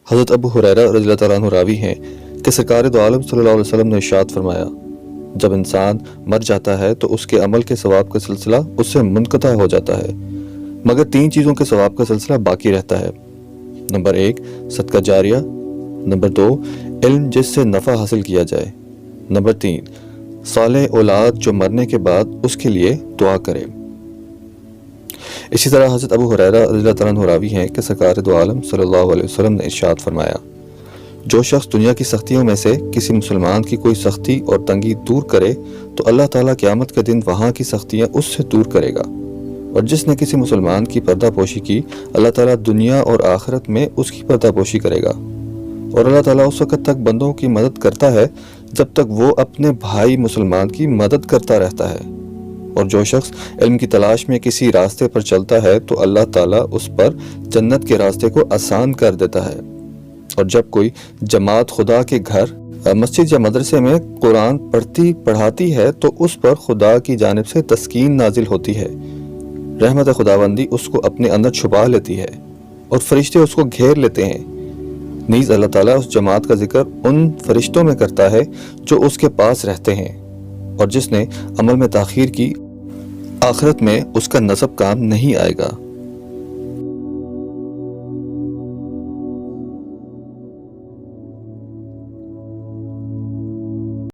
حضرت ابو ہریرہ رضی اللہ تعالیٰ عنہ راوی ہیں کہ سرکار دو عالم صلی اللہ علیہ وسلم نے ارشاد فرمایا، جب انسان مر جاتا ہے تو اس کے عمل کے ثواب کا سلسلہ اس سے منقطع ہو جاتا ہے، مگر 3 چیزوں کے ثواب کا سلسلہ باقی رہتا ہے۔ نمبر 1 صدقہ جاریہ، نمبر 2 علم جس سے نفع حاصل کیا جائے، نمبر 3 صالح اولاد جو مرنے کے بعد اس کے لیے دعا کرے۔ اسی طرح حضرت ابو ہریرہ رضی اللہ تعالیٰ عنہ راوی ہیں کہ سرکار دو عالم صلی اللہ علیہ وسلم نے ارشاد فرمایا، جو شخص دنیا کی سختیوں میں سے کسی مسلمان کی کوئی سختی اور تنگی دور کرے تو اللہ تعالیٰ قیامت کے دن وہاں کی سختیاں اس سے دور کرے گا، اور جس نے کسی مسلمان کی پردہ پوشی کی اللہ تعالیٰ دنیا اور آخرت میں اس کی پردہ پوشی کرے گا، اور اللہ تعالیٰ اس وقت تک بندوں کی مدد کرتا ہے جب تک وہ اپنے بھائی مسلمان کی مدد کرتا رہتا ہے، اور جو شخص علم کی تلاش میں کسی راستے پر چلتا ہے تو اللہ تعالیٰ اس پر جنت کے راستے کو آسان کر دیتا ہے، اور جب کوئی جماعت خدا کے گھر مسجد یا مدرسے میں قرآن پڑھاتی ہے تو اس پر خدا کی جانب سے تسکین نازل ہوتی ہے، رحمت خداوندی اس کو اپنے اندر چھپا لیتی ہے اور فرشتے اس کو گھیر لیتے ہیں۔ نیز اللہ تعالیٰ اس جماعت کا ذکر ان فرشتوں میں کرتا ہے جو اس کے پاس رہتے ہیں، اور جس نے عمل میں تاخیر کی آخرت میں اس کا نصب کام نہیں آئے گا۔